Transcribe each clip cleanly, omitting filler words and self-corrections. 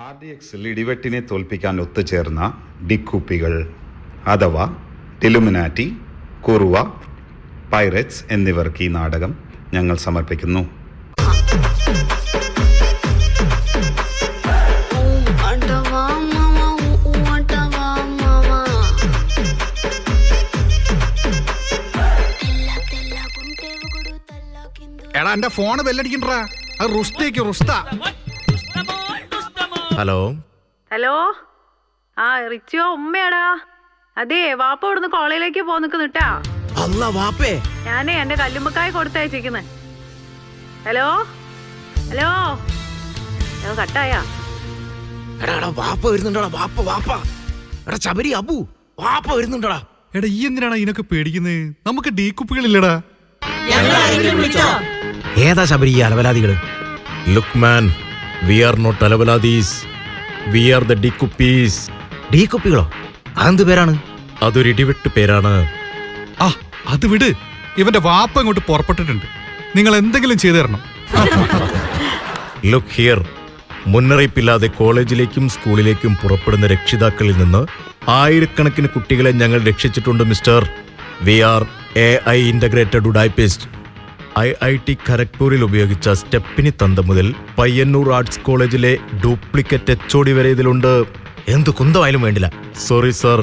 RDXൽ ഇടിവെട്ടിനെ തോൽപ്പിക്കാൻ ഒത്തുചേർന്ന ഡിക്കുപ്പികൾ അഥവാ ടിലുമിനാറ്റി, കുറുവ, പൈററ്റ്സ് എന്നിവർക്ക് ഈ നാടകം ഞങ്ങൾ സമർപ്പിക്കുന്നു. എടാ എന്റെ ഫോണ് ബെല്ലടിക്കണ്ടാ. അത് റുസ്താ. ഹലോ ഹലോ, ആ റിച്ചിയോ ഉമ്മയാടാ. അതെ, വാപ്പ ഇവിടുന്ന് കോളേജിലേക്ക് പോ നിൽക്കുന്നിട്ടാ. അല്ല വാപ്പേ, ഞാനേ എന്റെ കല്ലുമ്മക്കായ കൊടുത്തയച്ചിരിക്കുന്നെ. ഹലോ ഹലോ ഹലോ, കട്ടായാ? എടാ വാപ്പ വരുന്നുണ്ടോടാ. വാപ്പ എടാ ശബരി, അബു, വാപ്പ വരുന്നുണ്ടോടാ. എടാ ഈ എന്തിനാണ് ഇതിനൊക്കെ പേടിക്കുന്നത്? നമുക്ക് ഡീ കുപ്പികളില്ലടാ. ഏതാ ശബരി ഈ അലവലാദികള്? Look man, we are not അലവലാദീസ്, വി ആർ ദ ഡിക്കുപ്പീസ്. ഡീ കുപ്പികളോ? അതെന്ത് പേരാണ്? അതൊരു ഇടിവെട്ട് പേരാണ്. ആ അത് വിട്, ഇവന്റെ വാപ്പ ഇങ്ങോട്ട് പുറപ്പെട്ടിട്ടുണ്ട്. നിങ്ങൾ എന്തെങ്കിലും ചെയ്തു തരണം. ലുക്ക് ഹിയർ, മുന്നറിയിപ്പില്ലാതെ കോളേജിലേക്കും സ്കൂളിലേക്കും പുറപ്പെടുന്ന രക്ഷിതാക്കളിൽ നിന്ന് ആയിരക്കണക്കിന് കുട്ടികളെ ഞങ്ങൾ രക്ഷിച്ചിട്ടുണ്ട് mister. We are AI integrated ഉഡായ്പിസ്റ്റ്. IIT ഖരഗ്പൂരിൽ ഉപയോഗിച്ച സ്റ്റെപ്പിനി തന്ത മുതൽ പയ്യന്നൂർ ആർട്സ് കോളേജിലെ ഡ്യൂപ്ലിക്കേറ്റ് HOD വരെ ഇതിലുണ്ട്. എന്ത് കുന്തമായാലും വേണ്ടില്ല. സോറി സർ,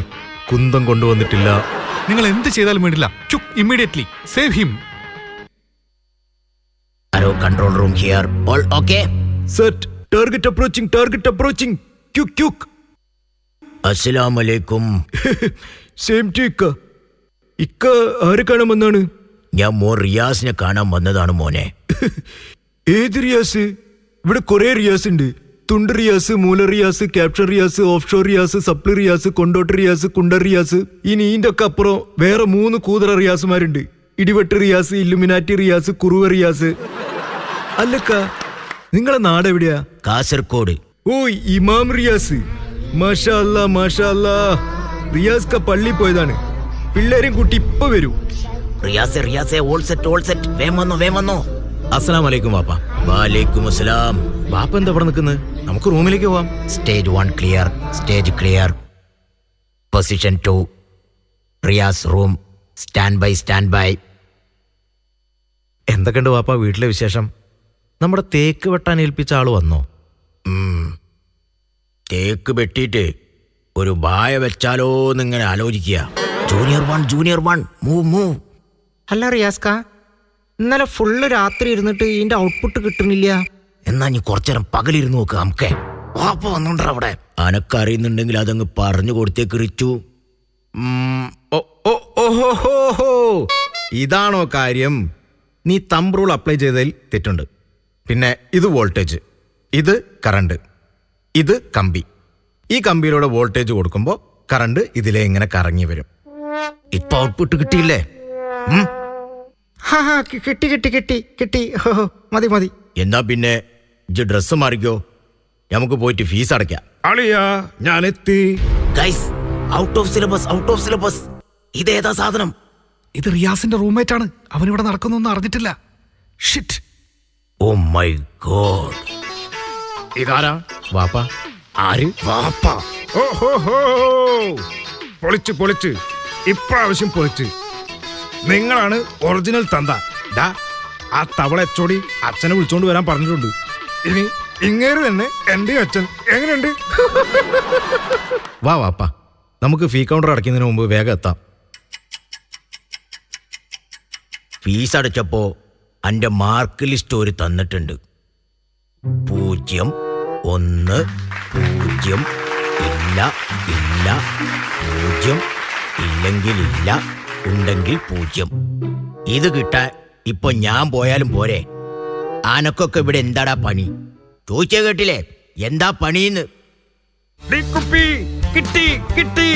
കുന്തം കൊണ്ടുവന്നിട്ടില്ല. നിങ്ങൾ എന്ത് ചെയ്താലും വേണ്ടില്ല. Immediately save him. Hello, control room here. All okay? Set, target approaching. Quick. അസ്സലാമു അലൈക്കും. സെയിം ടു ഇക്ക. ഇക്ക ആരെ കാണാൻ വന്നാണ്? ഞാൻ മോൻ റിയാസിനെ കാണാൻ വന്നതാണ് മോനെ. ഏത് റിയാസ്? ഇവിടെ കുറെ റിയാസ് ഉണ്ട്. തുണ്ട് റിയാസ്, മൂല റിയാസ്, ക്യാപ്ഷൻ റിയാസ്, ഓഫ്ഷോർ റിയാസ്, സപ്ലി റിയാസ്, കൊണ്ടോട്ട് റിയാസ്, കുണ്ടർ റിയാസ്. ഇനി ഇതിന്റെ ഒക്കെ അപ്പുറം വേറെ 3 കൂതറ റിയാസുമാരുണ്ട്. ഇടിവെട്ട് റിയാസ്, ഇല്ലുമിനാറ്റി റിയാസ്, കുറുവ റിയാസ്. അല്ലക്ക, നിങ്ങളെ നാടെവിടെയാ? കാസർഗോഡ്. ഓ, ഇമാം റിയാസ്. മാഷാ അല്ലാ. റിയാസ് പള്ളി പോയതാണ്. പിള്ളേരും കുട്ടി ഇപ്പൊ വരൂ. റിയാസെ ഓൾ സെറ്റ്. വേം വന്നോ. അസ്സലാം വലൈക്കും വാപ്പ. വാലേക്കും അസ്സലാം. വാപ്പ എന്താ ഇവിടെ നിൽക്കുന്നത്? നമുക്ക് റൂമിലേക്ക് പോവാം. Stage 1 clear. Stage clear. Position 2. Riyas room. Stand by. എന്തൊക്കെയുണ്ട് വാപ്പ വീട്ടിലെ വിശേഷം? നമ്മുടെ തേക്ക് വെട്ടാൻ ഏൽപ്പിച്ച ആള് വന്നോ? തേക്ക് വെട്ടിയിട്ട് ഒരു ബായ വെച്ചാലോ എന്നിങ്ങനെ ആലോചിക്കുക. Junior one move. അല്ല റിയാസ്ക, ഇന്നലെ ഫുള്ള് രാത്രി ഇരുന്നിട്ട് ഇതിന്റെ ഔട്ട്പുട്ട് കിട്ടുന്നില്ല. എന്നാ നീ കുറച്ചേരം പകലിരുന്ന് നോക്ക്. നമുക്ക് വാപ്പ വന്നോണ്ട അവിടെ. അനക്കറിയുന്നുണ്ടെങ്കിൽ അതങ്ങ് പറഞ്ഞു കൊടുത്തേക്ക് റിച്ചു. ഓഹോ, ഇതാണോ കാര്യം? നീ തമ്പ് റൂൾ അപ്ലൈ ചെയ്തതിൽ തെറ്റുണ്ട്. പിന്നെ ഇത് വോൾട്ടേജ്, ഇത് കറണ്ട്, ഇത് കമ്പി. ഈ കമ്പിയിലൂടെ വോൾട്ടേജ് കൊടുക്കുമ്പോൾ കറണ്ട് ഇതിലെ ഇങ്ങനെ കറങ്ങി വരും. ഇപ്പൊ ഔട്ട്പുട്ട് കിട്ടിയില്ലേ? കിട്ടി. ഹോ, മതി. എന്നാ പിന്നെ ഇജ്ജ് ഡ്രസ്സ് മാറിക്കോ, നമുക്ക് പോയിട്ട് ഫീസ് അടയ്ക്കാം. അളിയാ, ഞാൻ എത്തി. Guys, out of syllabus. ഇതേതാ സാധനം? ഇത് റിയാസിന്റെ റൂംമേറ്റ് ആണ്. അവനിവിടെ നടക്കുന്നൊന്നും അറിഞ്ഞിട്ടില്ല. ഷിറ്റ്. Oh my God. ഇതാരാ? വാപ്പ. ആര്? വാപ്പ. ഓഹോ, പൊളിച്ച് ഇപ്രാവശ്യം പൊളിച്ച്. നിങ്ങളാണ് ഒറിജിനൽ തന്ത. ആ തവള HOD അച്ഛനെ വിളിച്ചോണ്ട് വരാൻ പറഞ്ഞിട്ടുണ്ട്. ഇനി ഇങ്ങേര് തന്നെ എന്റെ അച്ഛൻ. എങ്ങനെയുണ്ട്? വാ വാപ്പ, നമുക്ക് ഫീ കൗണ്ടർ അടയ്ക്കുന്നതിന് മുമ്പ് വേഗം എത്താം. ഫീസ് അടച്ചപ്പോ എന്റെ മാർക്ക് ലിസ്റ്റ് ഒരു തന്നിട്ടുണ്ട്. 0, 1, 0, ഇല്ല, 0, ഇല്ലെങ്കിൽ ഇല്ല, ഉണ്ടെങ്കിൽ 0. ഇത് കിട്ടാൻ ഇപ്പൊ ഞാൻ പോയാലും പോരെ? ആനക്കൊക്കെ ഇവിടെ എന്താടാ പണി? ചോദിച്ചേ കേട്ടില്ലേ, എന്താ പണിന്ന്? കുപ്പി കിട്ടി.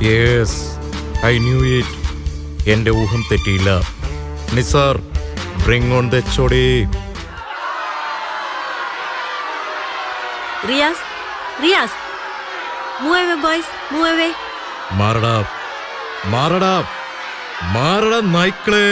Yes, I knew it. എന്റെ ഊഹം തെറ്റിയില്ല. Nisar, bring on the HOD. Riyas, move away boys, move away. മാറടാ നായ്ക്കളെ.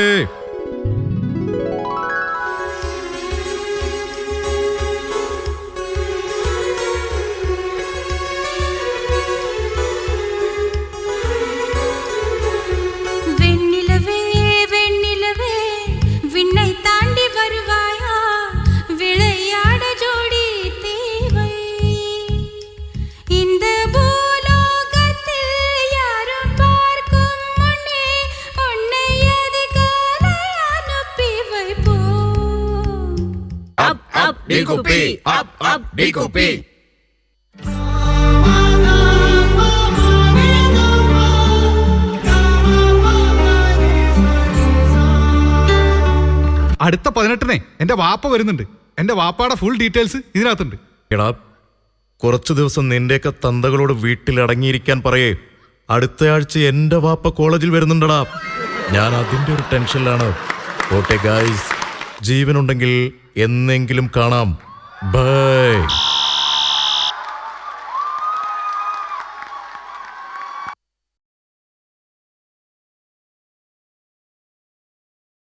up, Dikupi, up, Dikupi. അടുത്ത 18-നെ എന്റെ വാപ്പ വരുന്നുണ്ട്. എന്റെ വാപ്പയുടെ ഫുൾ ഡീറ്റെയിൽസ് ഇതിനകത്തുണ്ട്. എടാ കുറച്ചു ദിവസം നിന്റെയൊക്കെ തന്തകളോട് വീട്ടിൽ അടങ്ങിയിരിക്കാൻ പറയേ. അടുത്ത ആഴ്ച എന്റെ വാപ്പ കോളേജിൽ വരുന്നുണ്ടടാ. ഞാൻ അതിന്റെ ഒരു ടെൻഷനിലാണ്. ഓട്ടെ ഗായ്സ്, ജീവനുണ്ടെങ്കിൽ എന്നെങ്കിലും കാണാം. ബൈ.